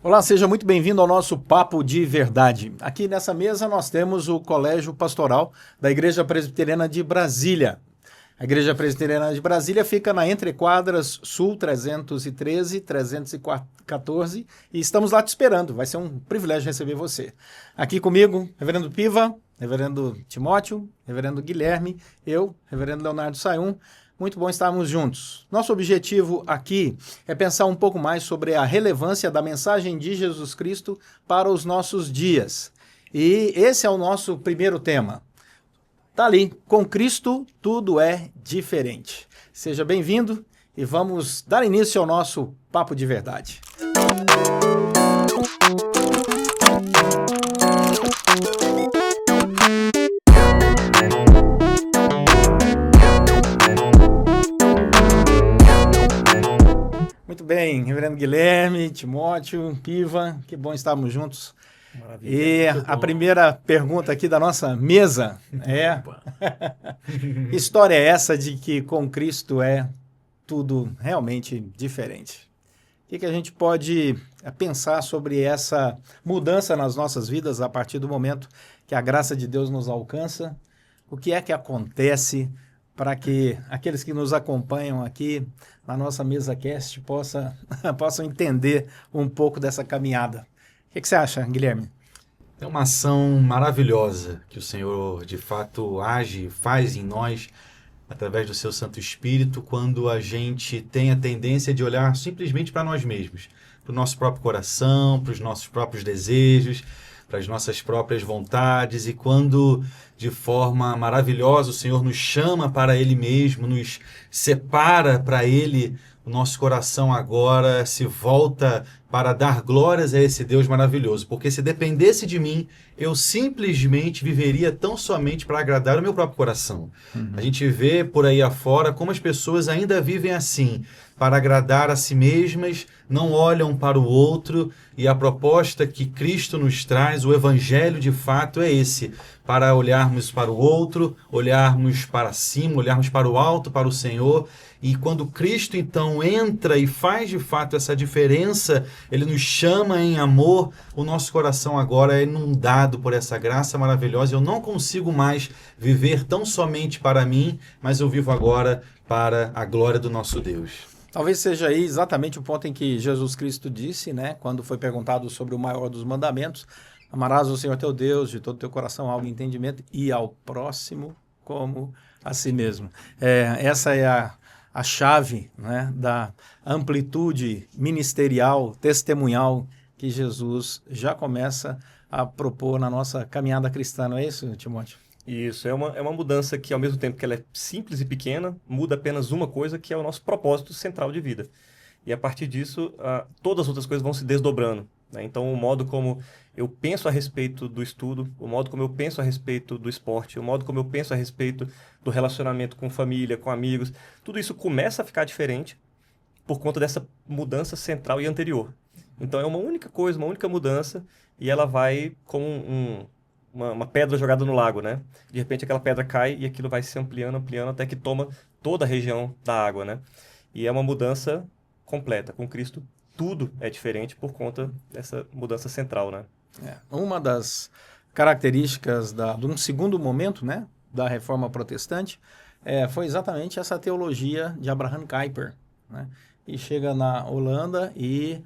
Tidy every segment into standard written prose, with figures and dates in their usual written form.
Olá, seja muito bem-vindo ao nosso Papo de Verdade. Aqui nessa mesa nós temos o Colégio Pastoral da Igreja Presbiteriana de Brasília. A Igreja Presbiteriana de Brasília fica na Entre Quadras Sul 313, 314 e estamos lá te esperando. Vai ser um privilégio receber você. Aqui comigo, Reverendo Piva, Reverendo Timóteo, Reverendo Guilherme, eu, Reverendo Leonardo Sayum. Muito bom estarmos juntos. Nosso objetivo aqui é pensar um pouco mais sobre a relevância da mensagem de Jesus Cristo para os nossos dias. E esse é o nosso primeiro tema. Tá ali, com Cristo tudo é diferente. Seja bem-vindo e vamos dar início ao nosso Papo de Verdade. Muito bem, Reverendo Guilherme, Timóteo, Piva, que bom estarmos juntos. Maravilha. E a primeira pergunta aqui da nossa mesa é: que história é essa de que com Cristo é tudo realmente diferente? O que a gente pode pensar sobre essa mudança nas nossas vidas a partir do momento que a graça de Deus nos alcança? O que é que acontece para que aqueles que nos acompanham aqui na nossa mesa cast possam entender um pouco dessa caminhada? O que você acha, Guilherme? É uma ação maravilhosa que o Senhor, de fato, age, faz em nós, através do seu Santo Espírito, quando a gente tem a tendência de olhar simplesmente para nós mesmos, para o nosso próprio coração, para os nossos próprios desejos, para as nossas próprias vontades, e quando, de forma maravilhosa, o Senhor nos chama para Ele mesmo, nos separa para Ele, o nosso coração agora se volta para dar glórias a esse Deus maravilhoso, porque se dependesse de mim, eu simplesmente viveria tão somente para agradar o meu próprio coração. A gente vê por aí afora como as pessoas ainda vivem assim, para agradar a si mesmas, não olham para o outro, e a proposta que Cristo nos traz, o Evangelho de fato é esse, para olharmos para o outro, olharmos para cima, olharmos para o alto, para o Senhor. E quando Cristo então entra e faz de fato essa diferença, Ele nos chama em amor, o nosso coração agora é inundado por essa graça maravilhosa. Eu não consigo mais viver tão somente para mim, mas eu vivo agora para a glória do nosso Deus. Talvez seja aí exatamente o ponto em que Jesus Cristo disse, né, quando foi perguntado sobre o maior dos mandamentos: amarás o Senhor teu Deus de todo o teu coração, alma e entendimento, e ao próximo como a si mesmo. Essa é a chave, né, da amplitude ministerial, testemunhal que Jesus já começa a propor na nossa caminhada cristã, não é isso, Timóteo? Isso, é uma mudança que, ao mesmo tempo que ela é simples e pequena, muda apenas uma coisa, que é o nosso propósito central de vida. E a partir disso, todas as outras coisas vão se desdobrando, né? Então, o modo como eu penso a respeito do estudo, o modo como eu penso a respeito do esporte, o modo como eu penso a respeito do relacionamento com família, com amigos, tudo isso começa a ficar diferente por conta dessa mudança central e anterior. Então, é uma única coisa, uma única mudança, e ela vai como uma pedra jogada no lago, né? De repente aquela pedra cai e aquilo vai se ampliando, ampliando, até que toma toda a região da água, né? E é uma mudança completa. Com Cristo, tudo é diferente por conta dessa mudança central, né? Uma das características de um segundo momento, né, da Reforma Protestante foi exatamente essa teologia de Abraham Kuyper, né? E chega na Holanda e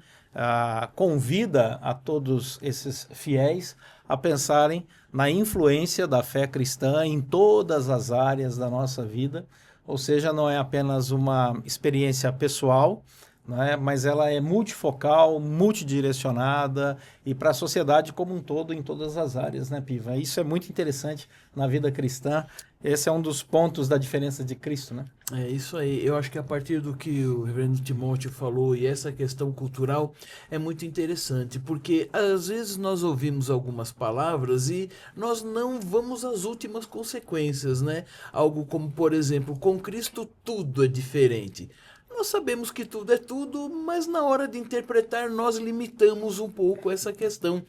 convida a todos esses fiéis a pensarem na influência da fé cristã em todas as áreas da nossa vida, ou seja, não é apenas uma experiência pessoal, né, mas ela é multifocal, multidirecionada e para a sociedade como um todo, em todas as áreas, né, Piva? Isso é muito interessante na vida cristã. Esse é um dos pontos da diferença de Cristo, né? É isso aí. Eu acho que a partir do que o reverendo Timóteo falou e essa questão cultural é muito interessante, porque às vezes nós ouvimos algumas palavras e nós não vamos às últimas consequências, né? Algo como, por exemplo, com Cristo tudo é diferente. Nós sabemos que tudo é tudo, mas na hora de interpretar nós limitamos um pouco essa questão.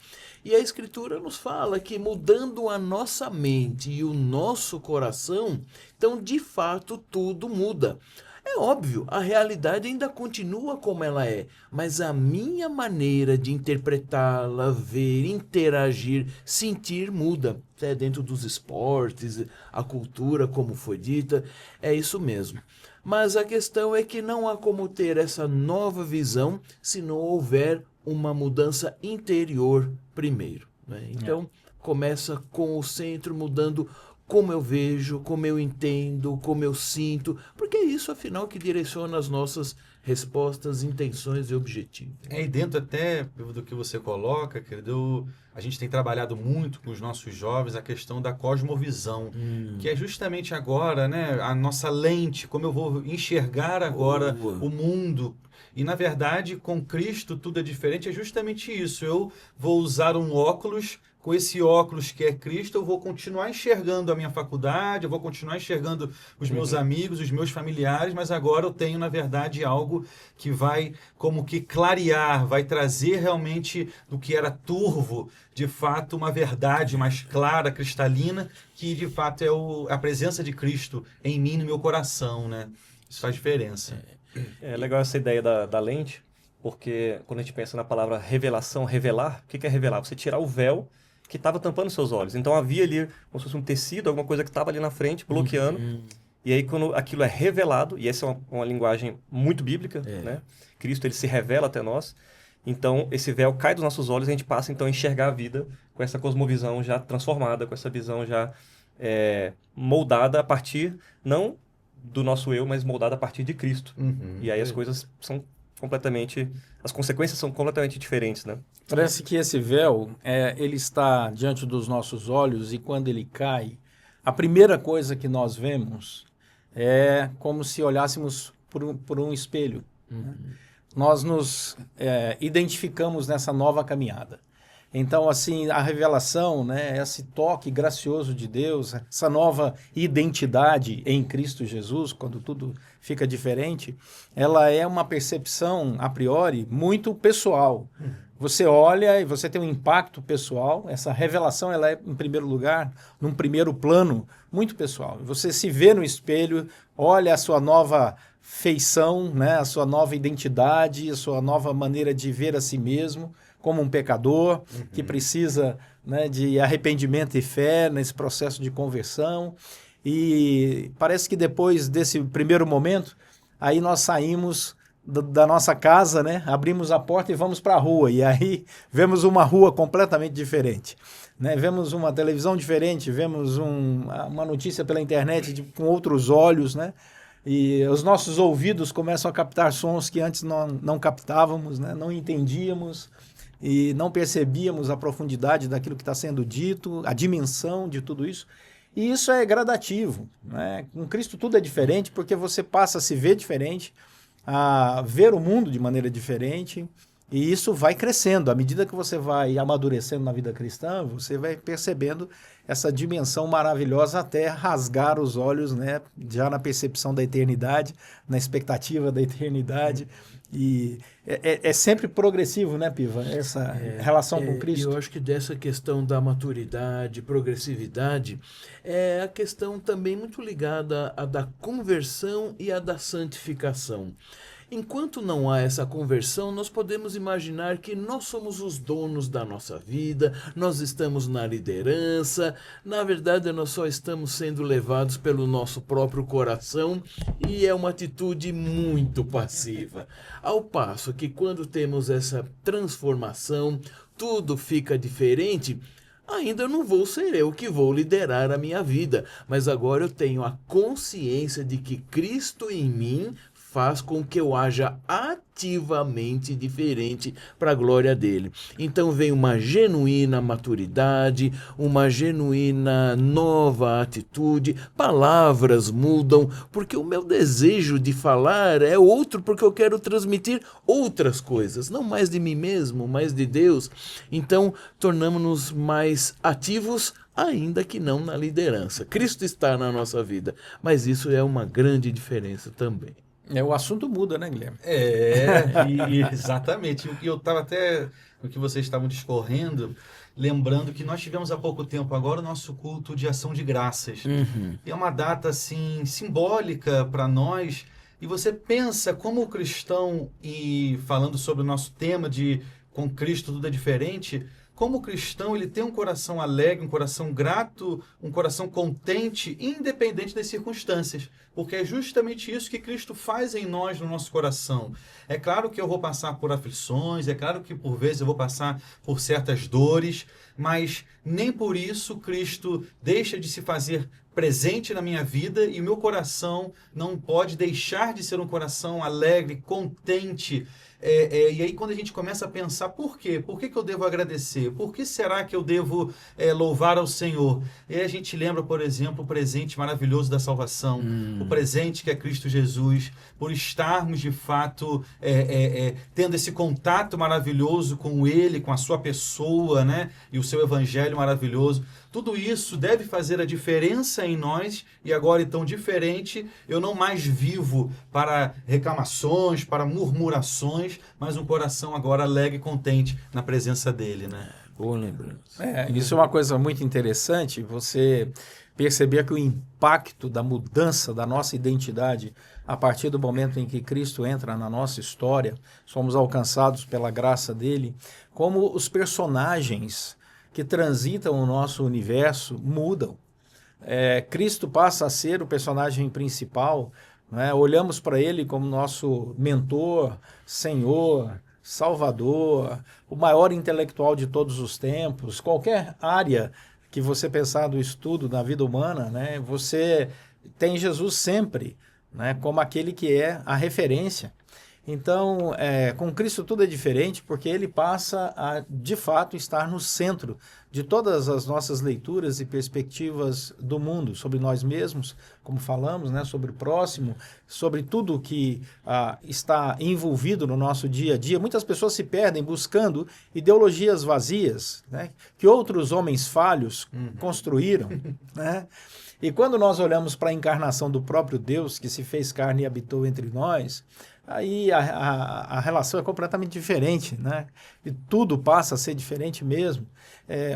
E a Escritura nos fala que mudando a nossa mente e o nosso coração, então de fato tudo muda. É óbvio, a realidade ainda continua como ela é, mas a minha maneira de interpretá-la, ver, interagir, sentir muda. É dentro dos esportes, a cultura, como foi dita, é isso mesmo. Mas a questão é que não há como ter essa nova visão se não houver uma mudança interior primeiro, né? Então, começa com o centro mudando como eu vejo, como eu entendo, como eu sinto, porque é isso, afinal, que direciona as nossas respostas, intenções e objetivos. E dentro até do que você coloca, querido, a gente tem trabalhado muito com os nossos jovens a questão da cosmovisão, que é justamente agora, né, a nossa lente, como eu vou enxergar agora o mundo. E, na verdade, com Cristo tudo é diferente, é justamente isso. Eu vou usar um óculos, com esse óculos que é Cristo, eu vou continuar enxergando a minha faculdade, eu vou continuar enxergando os meus amigos, os meus familiares, mas agora eu tenho, na verdade, algo que vai como que clarear, vai trazer realmente do que era turvo, de fato, uma verdade mais clara, cristalina, que de fato é a presença de Cristo em mim, no meu coração, né? Isso faz diferença. É legal essa ideia da lente, porque quando a gente pensa na palavra revelação, revelar, o que é revelar? Você tirar o véu que estava tampando seus olhos. Então havia ali como se fosse um tecido, alguma coisa que estava ali na frente, bloqueando. E aí quando aquilo é revelado, e essa é uma linguagem muito bíblica, né? Cristo, ele se revela até nós. Então esse véu cai dos nossos olhos e a gente passa então a enxergar a vida com essa cosmovisão já transformada, com essa visão já moldada a partir, não do nosso eu, mas moldada a partir de Cristo. E aí as coisas são as consequências são completamente diferentes, né? Parece que esse véu, ele está diante dos nossos olhos e quando ele cai, a primeira coisa que nós vemos é como se olhássemos por um espelho. Né? Nós nos identificamos nessa nova caminhada. Então, assim, a revelação, né, esse toque gracioso de Deus, essa nova identidade em Cristo Jesus, quando tudo fica diferente, ela é uma percepção, a priori, muito pessoal. Você olha e você tem um impacto pessoal, essa revelação ela é, em primeiro lugar, num primeiro plano, muito pessoal. Você se vê no espelho, olha a sua nova feição, né, a sua nova identidade, a sua nova maneira de ver a si mesmo, como um pecador que precisa, né, de arrependimento e fé nesse processo de conversão. E parece que depois desse primeiro momento, aí nós saímos da nossa casa, né, abrimos a porta e vamos para a rua. E aí vemos uma rua completamente diferente. Né? Vemos uma televisão diferente, vemos uma notícia pela internet com outros olhos, né? E os nossos ouvidos começam a captar sons que antes não captávamos, né? Não entendíamos. E não percebíamos a profundidade daquilo que está sendo dito, a dimensão de tudo isso. E isso é gradativo. Né? Com Cristo tudo é diferente, porque você passa a se ver diferente, a ver o mundo de maneira diferente, e isso vai crescendo. À medida que você vai amadurecendo na vida cristã, você vai percebendo essa dimensão maravilhosa até rasgar os olhos, né? Já na percepção da eternidade, na expectativa da eternidade. E é sempre progressivo, né, Piva? Essa relação com Cristo. Eu acho que dessa questão da maturidade, progressividade, é a questão também muito ligada à da conversão e à da santificação. Enquanto não há essa conversão, nós podemos imaginar que nós somos os donos da nossa vida, nós estamos na liderança, na verdade nós só estamos sendo levados pelo nosso próprio coração e é uma atitude muito passiva. Ao passo que quando temos essa transformação, tudo fica diferente. Ainda não vou ser eu que vou liderar a minha vida, mas agora eu tenho a consciência de que Cristo em mim faz com que eu haja ativamente diferente para a glória dele. Então vem uma genuína maturidade, uma genuína nova atitude, palavras mudam, porque o meu desejo de falar é outro, porque eu quero transmitir outras coisas, não mais de mim mesmo, mais de Deus. Então tornamos-nos mais ativos, ainda que não na liderança. Cristo está na nossa vida, mas isso é uma grande diferença também. O assunto muda, né, Guilherme? Exatamente. E eu estava até, no que vocês estavam discorrendo, lembrando que nós tivemos há pouco tempo agora o nosso culto de ação de graças. E é uma data, assim, simbólica para nós, E você pensa como o cristão, e falando sobre o nosso tema de com Cristo tudo é diferente, como o cristão ele tem um coração alegre, um coração grato, um coração contente, independente das circunstâncias. Porque é justamente isso que Cristo faz em nós, no nosso coração. É claro que eu vou passar por aflições, é claro que por vezes eu vou passar por certas dores, mas nem por isso Cristo deixa de se fazer presente na minha vida e o meu coração não pode deixar de ser um coração alegre, contente. E aí quando a gente começa a pensar por quê? Por que eu devo agradecer? Por que será que eu devo louvar ao Senhor? E aí a gente lembra, por exemplo, o presente maravilhoso da salvação, o presente que é Cristo Jesus, por estarmos de fato tendo esse contato maravilhoso com Ele, com a sua pessoa, né? E o seu evangelho maravilhoso. Tudo isso deve fazer a diferença em nós e agora então diferente, eu não mais vivo para reclamações, para murmurações, mas um coração agora alegre e contente na presença dele, né? Boa lembrança. Isso é uma coisa muito interessante, você perceber que o impacto da mudança da nossa identidade a partir do momento em que Cristo entra na nossa história, somos alcançados pela graça dele, como os personagens que transitam o nosso universo mudam. Cristo passa a ser o personagem principal, né? Olhamos para ele como nosso mentor, Senhor, Salvador, o maior intelectual de todos os tempos. Qualquer área que você pensar do estudo da vida humana, né? Você tem Jesus sempre, né? Como aquele que é a referência. Então, com Cristo tudo é diferente, porque ele passa a, de fato, estar no centro de todas as nossas leituras e perspectivas do mundo, sobre nós mesmos, como falamos, né, sobre o próximo, sobre tudo que está envolvido no nosso dia a dia. Muitas pessoas se perdem buscando ideologias vazias, né, que outros homens falhos construíram, né? E quando nós olhamos para a encarnação do próprio Deus, que se fez carne e habitou entre nós, aí a relação é completamente diferente, né? E tudo passa a ser diferente mesmo.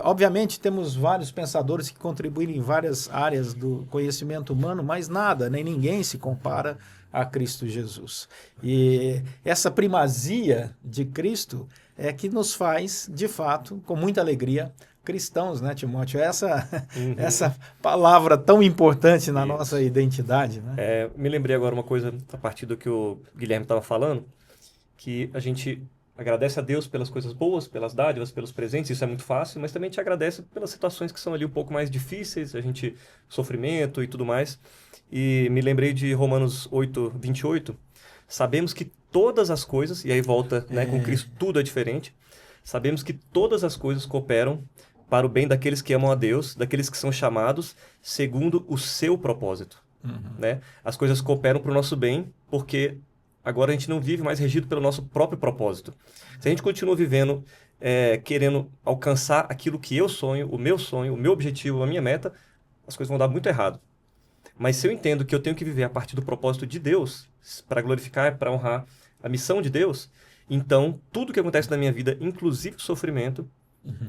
Obviamente, temos vários pensadores que contribuem em várias áreas do conhecimento humano, mas nada, nem ninguém se compara a Cristo Jesus. E essa primazia de Cristo é que nos faz, de fato, com muita alegria, cristãos, né, Timóteo? Essa palavra tão importante na nossa identidade, né? Me lembrei agora uma coisa, a partir do que o Guilherme estava falando, que a gente agradece a Deus pelas coisas boas, pelas dádivas, pelos presentes, isso é muito fácil, mas também a gente agradece pelas situações que são ali um pouco mais difíceis, sofrimento e tudo mais. E me lembrei de Romanos 8, 28, sabemos que todas as coisas, e aí volta, né, com Cristo tudo é diferente, sabemos que todas as coisas cooperam para o bem daqueles que amam a Deus, daqueles que são chamados segundo o seu propósito. Né? As coisas cooperam para o nosso bem, porque agora a gente não vive mais regido pelo nosso próprio propósito. Se a gente continua vivendo, querendo alcançar aquilo que eu sonho, o meu objetivo, a minha meta, as coisas vão dar muito errado. Mas se eu entendo que eu tenho que viver a partir do propósito de Deus, para glorificar, para honrar a missão de Deus, então tudo que acontece na minha vida, inclusive o sofrimento,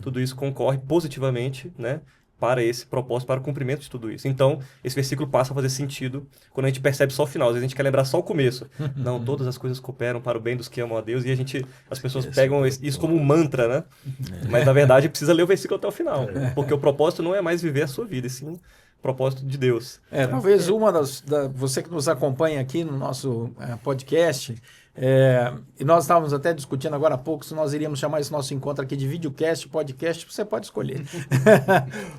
tudo isso concorre positivamente, né, para esse propósito, para o cumprimento de tudo isso. Então, esse versículo passa a fazer sentido quando a gente percebe só o final. Às vezes a gente quer lembrar só o começo. Não, todas as coisas cooperam para o bem dos que amam a Deus. E as pessoas pegam isso como um mantra, né? Mas, na verdade, precisa ler o versículo até o final. Porque o propósito não é mais viver a sua vida, e sim o propósito de Deus. Talvez você que nos acompanha aqui no nosso podcast, e nós estávamos até discutindo agora há pouco se nós iríamos chamar esse nosso encontro aqui de videocast, podcast, você pode escolher.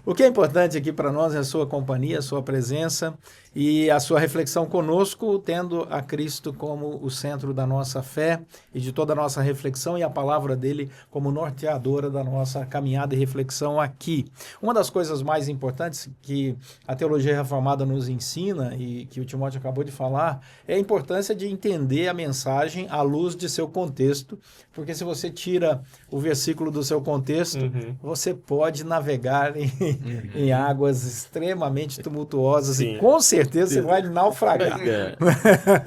O que é importante aqui para nós é a sua companhia, a sua presença e a sua reflexão conosco, tendo a Cristo como o centro da nossa fé e de toda a nossa reflexão e a palavra dele como norteadora da nossa caminhada e reflexão aqui. Uma das coisas mais importantes que a teologia reformada nos ensina e que o Timóteo acabou de falar é a importância de entender a mensagem à luz de seu contexto, porque se você tira o versículo do seu contexto, você pode navegar em águas extremamente tumultuosas. Sim. E com certeza você vai naufragar.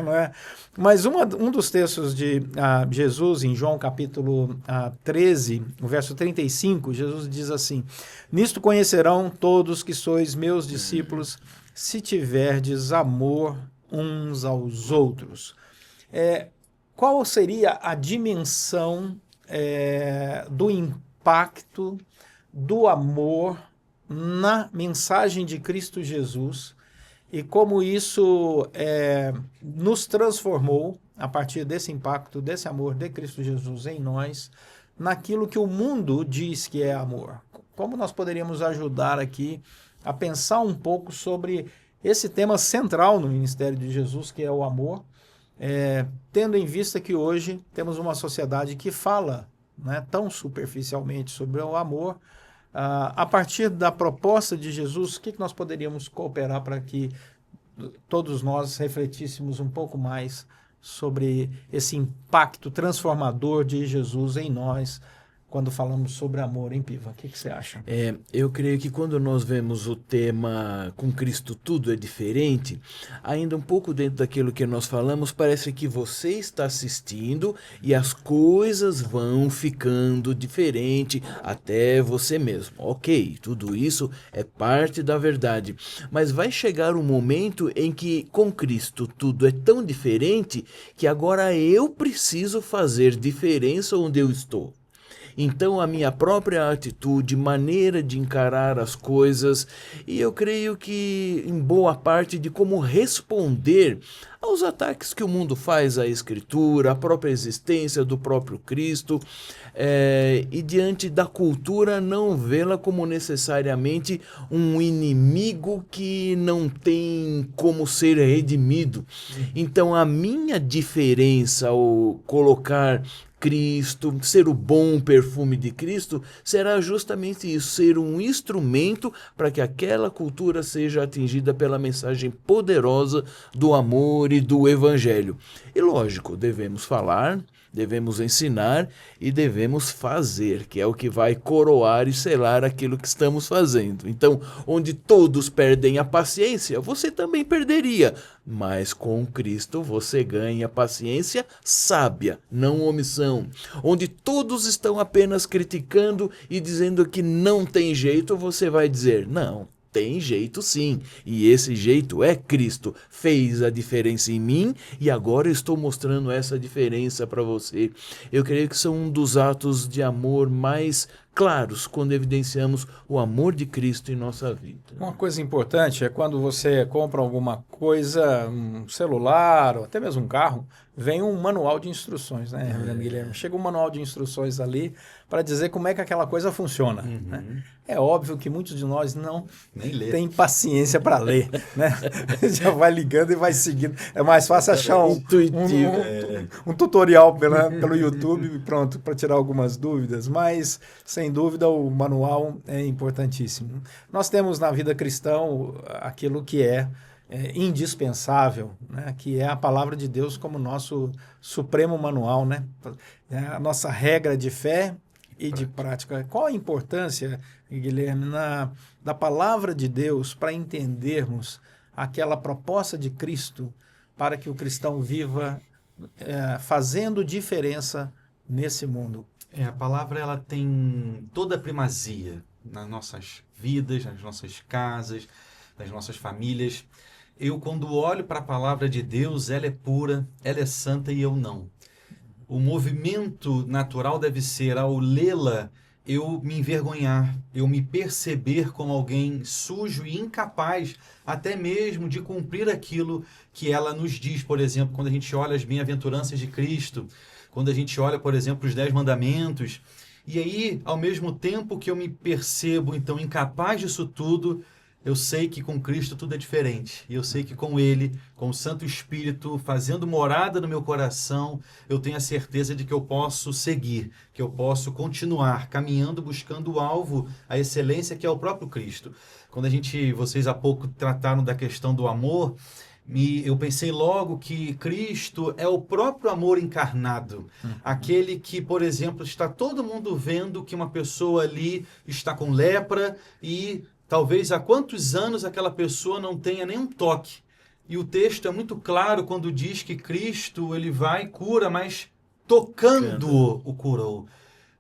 Não é? Mas um dos textos de Jesus, em João capítulo 13, no verso 35, Jesus diz assim: nisto conhecerão todos que sois meus discípulos, se tiverdes amor uns aos outros. Qual seria a dimensão do impacto do amor na mensagem de Cristo Jesus e como isso nos transformou, a partir desse impacto, desse amor de Cristo Jesus em nós, naquilo que o mundo diz que é amor? Como nós poderíamos ajudar aqui a pensar um pouco sobre esse tema central no ministério de Jesus, que é o amor, tendo em vista que hoje temos uma sociedade que fala, né, tão superficialmente sobre o amor. A partir da proposta de Jesus, o que nós poderíamos cooperar para que todos nós refletíssemos um pouco mais sobre esse impacto transformador de Jesus em nós, quando falamos sobre amor, hein, Piva? O que você acha? Eu creio que quando nós vemos o tema com Cristo tudo é diferente, ainda um pouco dentro daquilo que nós falamos, parece que você está assistindo e as coisas vão ficando diferente até você mesmo. Ok, tudo isso é parte da verdade, mas vai chegar um momento em que com Cristo tudo é tão diferente que agora eu preciso fazer diferença onde eu estou. Então, a minha própria atitude, maneira de encarar as coisas, e eu creio que em boa parte de como responder aos ataques que o mundo faz à Escritura, à própria existência do próprio Cristo, e diante da cultura não vê-la como necessariamente um inimigo que não tem como ser redimido. Então, a minha diferença ao colocar Cristo, ser o bom perfume de Cristo, será justamente isso, ser um instrumento para que aquela cultura seja atingida pela mensagem poderosa do amor e do Evangelho. E lógico, devemos falar, devemos ensinar e devemos fazer, que é o que vai coroar e selar aquilo que estamos fazendo. Então, onde todos perdem a paciência, você também perderia. Mas com Cristo você ganha paciência sábia, não omissão. Onde todos estão apenas criticando e dizendo que não tem jeito, você vai dizer, não, tem jeito sim, e esse jeito é Cristo, fez a diferença em mim e agora eu estou mostrando essa diferença para você. Eu creio que são um dos atos de amor mais claros quando evidenciamos o amor de Cristo em nossa vida. Uma coisa importante é quando você compra alguma coisa, um celular ou até mesmo um carro, vem um manual de instruções, né, Guilherme? Chega um manual de instruções ali para dizer como é que aquela coisa funciona. Né? É óbvio que muitos de nós não têm paciência para ler, né? Já vai ligando e vai seguindo. É mais fácil achar um tutorial pelo YouTube e pronto, para tirar algumas dúvidas, mas sem dúvida o manual é importantíssimo. Nós temos na vida cristã aquilo que é indispensável, né? Que é a palavra de Deus como nosso supremo manual, né? É a nossa regra de fé e de prática. Qual a importância, Guilherme, da palavra de Deus para entendermos aquela proposta de Cristo para que o cristão viva fazendo diferença nesse mundo? A palavra ela tem toda a primazia nas nossas vidas, nas nossas casas, nas nossas famílias. Eu, quando olho para a palavra de Deus, ela é pura, ela é santa e eu não. O movimento natural deve ser, ao lê-la, eu me envergonhar, eu me perceber como alguém sujo e incapaz até mesmo de cumprir aquilo que ela nos diz. Por exemplo, quando a gente olha as bem-aventuranças de Cristo, quando a gente olha, por exemplo, os 10 mandamentos, e aí, ao mesmo tempo que eu me percebo, então, incapaz disso tudo, eu sei que com Cristo tudo é diferente. E eu sei que com Ele, com o Santo Espírito, fazendo morada no meu coração, eu tenho a certeza de que eu posso seguir, que eu posso continuar caminhando, buscando o alvo, a excelência que é o próprio Cristo. Quando vocês há pouco trataram da questão do amor, eu pensei logo que Cristo é o próprio amor encarnado. Aquele que, por exemplo, está todo mundo vendo que uma pessoa ali está com lepra e talvez há quantos anos aquela pessoa não tenha nenhum toque. E o texto é muito claro quando diz que Cristo ele vai e cura, mas tocando o curou.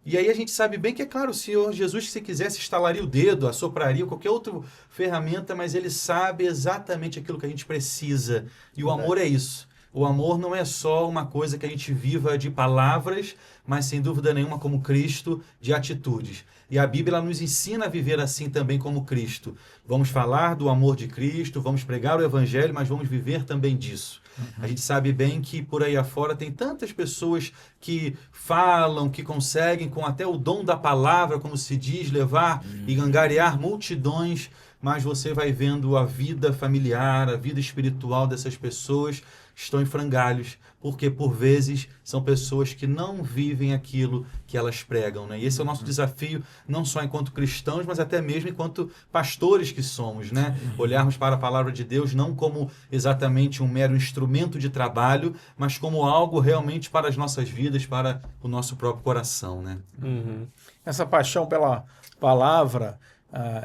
E aí a gente sabe bem que, é claro, o Senhor Jesus, se quisesse, estalaria o dedo, assopraria, qualquer outra ferramenta, mas ele sabe exatamente aquilo que a gente precisa. E o amor é isso. O amor não é só uma coisa que a gente viva de palavras, mas sem dúvida nenhuma, como Cristo, de atitudes. E a Bíblia nos ensina a viver assim também como Cristo. Vamos falar do amor de Cristo, vamos pregar o Evangelho, mas vamos viver também disso. A gente sabe bem que por aí afora tem tantas pessoas que falam, que conseguem, com até o dom da palavra, como se diz, levar e angariar multidões, mas você vai vendo a vida familiar, a vida espiritual dessas pessoas estão em frangalhos, porque por vezes são pessoas que não vivem aquilo que elas pregam, né? E esse é o nosso desafio, não só enquanto cristãos, mas até mesmo enquanto pastores que somos, né? Olharmos para a palavra de Deus não como exatamente um mero instrumento de trabalho, mas como algo realmente para as nossas vidas, para o nosso próprio coração, né? Essa paixão pela palavra,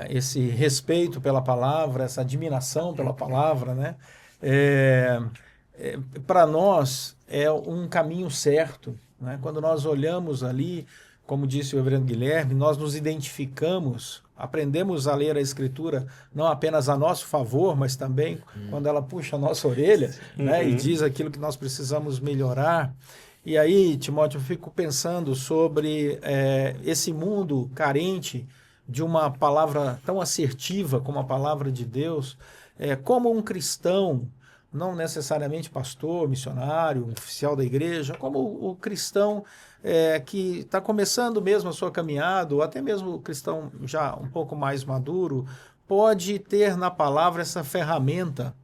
esse respeito pela palavra, essa admiração pela palavra, né? Para nós é um caminho certo, né? Quando nós olhamos ali, como disse o reverendo Guilherme, nós nos identificamos, aprendemos a ler a Escritura não apenas a nosso favor, mas também quando ela puxa a nossa orelha, né? E diz aquilo que nós precisamos melhorar. E aí, Timóteo, eu fico pensando sobre esse mundo carente de uma palavra tão assertiva como a palavra de Deus, como um cristão, não necessariamente pastor, missionário, oficial da igreja, como o cristão que está começando mesmo a sua caminhada, ou até mesmo o cristão já um pouco mais maduro, pode ter na palavra essa ferramenta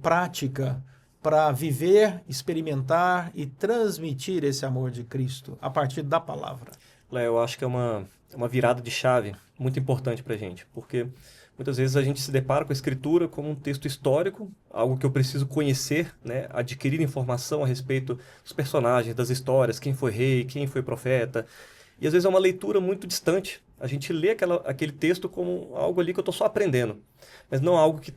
prática para viver, experimentar e transmitir esse amor de Cristo a partir da palavra. Léo, eu acho que é uma virada de chave muito importante para a gente, porque muitas vezes a gente se depara com a Escritura como um texto histórico, algo que eu preciso conhecer, né? Adquirir informação a respeito dos personagens, das histórias, quem foi rei, quem foi profeta. E às vezes é uma leitura muito distante. A gente lê aquele texto como algo ali que eu estou só aprendendo, mas não algo que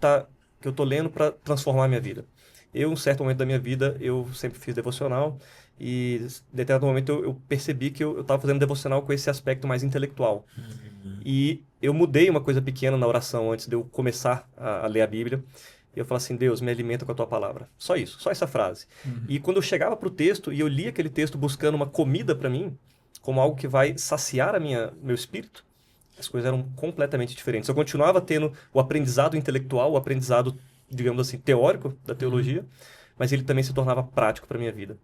eu estou lendo para transformar a minha vida. Eu, em um certo momento da minha vida, eu sempre fiz devocional e em determinado momento eu percebi que eu estava fazendo devocional com esse aspecto mais intelectual. E eu mudei uma coisa pequena na oração antes de eu começar a ler a Bíblia. E eu falei assim, Deus, me alimenta com a tua palavra. Só isso, só essa frase. E quando eu chegava para o texto e eu lia aquele texto buscando uma comida para mim, como algo que vai saciar meu espírito, as coisas eram completamente diferentes. Eu continuava tendo o aprendizado intelectual, o aprendizado, digamos assim, teórico da teologia, mas ele também se tornava prático para a minha vida.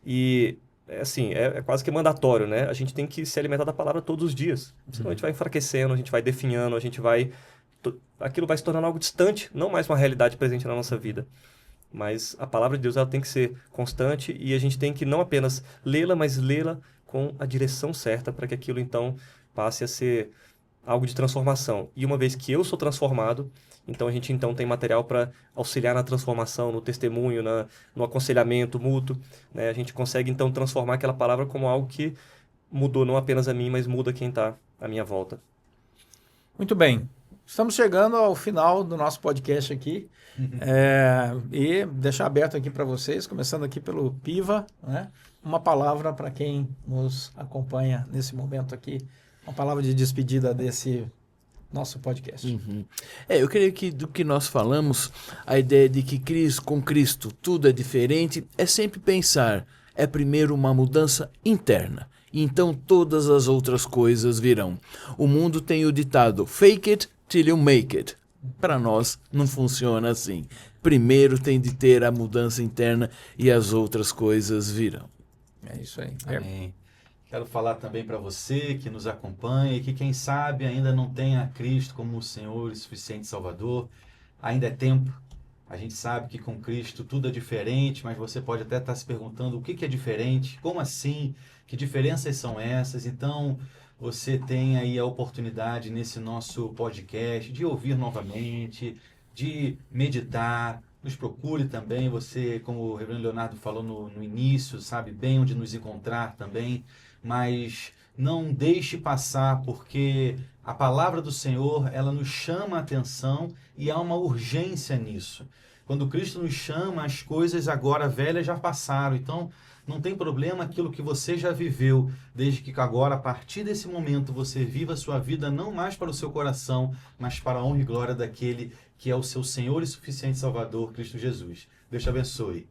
E assim, é quase que mandatório, né? A gente tem que se alimentar da palavra todos os dias. Senão a gente vai enfraquecendo, a gente vai definhando, aquilo vai se tornando algo distante, não mais uma realidade presente na nossa vida. Mas a palavra de Deus, ela tem que ser constante e a gente tem que não apenas lê-la, mas lê-la com a direção certa para que aquilo, então, passe a ser algo de transformação. E uma vez que eu sou transformado, então a gente tem material para auxiliar na transformação, no testemunho, no aconselhamento mútuo, né? A gente consegue então transformar aquela palavra como algo que mudou não apenas a mim, mas muda quem está à minha volta. Muito bem. Estamos chegando ao final do nosso podcast aqui. E deixar aberto aqui para vocês, começando aqui pelo Piva, né? Uma palavra para quem nos acompanha nesse momento aqui, uma palavra de despedida desse nosso podcast. Eu creio que do que nós falamos, a ideia de que com Cristo tudo é diferente, é sempre pensar, primeiro uma mudança interna, e então todas as outras coisas virão. O mundo tem o ditado, fake it till you make it. Para nós não funciona assim. Primeiro tem de ter a mudança interna e as outras coisas virão. É isso aí. Amém. Quero falar também para você que nos acompanha e que, quem sabe, ainda não tenha Cristo como o Senhor e suficiente Salvador. Ainda é tempo. A gente sabe que com Cristo tudo é diferente, mas você pode até estar se perguntando o que é diferente, como assim, que diferenças são essas. Então, você tem aí a oportunidade nesse nosso podcast de ouvir novamente, de meditar. Nos procure também, você, como o reverendo Leonardo falou no início, sabe bem onde nos encontrar também, mas não deixe passar, porque a palavra do Senhor, ela nos chama a atenção e há uma urgência nisso. Quando Cristo nos chama, as coisas agora velhas já passaram, então Não tem problema aquilo que você já viveu, desde que agora, a partir desse momento, você viva a sua vida não mais para o seu coração, mas para a honra e glória daquele que é o seu Senhor e suficiente Salvador, Cristo Jesus. Deus te abençoe.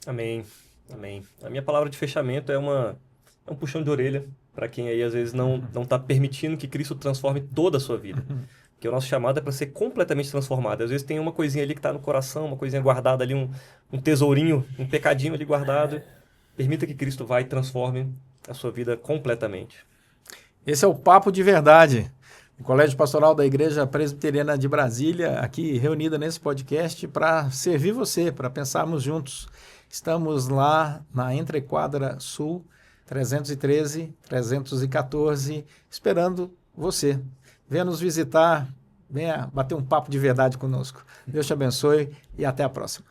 Amém. Amém. A minha palavra de fechamento é um puxão de orelha para quem aí às vezes não está permitindo que Cristo transforme toda a sua vida. Porque o nosso chamado é para ser completamente transformado. Às vezes tem uma coisinha ali que está no coração, uma coisinha guardada ali, um tesourinho, um pecadinho ali guardado. Permita que Cristo vá e transforme a sua vida completamente. Esse é o Papo de Verdade. O Colégio Pastoral da Igreja Presbiteriana de Brasília, aqui reunida nesse podcast para servir você, para pensarmos juntos. Estamos lá na Entrequadra Sul, 313, 314, esperando você. Venha nos visitar, venha bater um papo de verdade conosco. Deus te abençoe e até a próxima.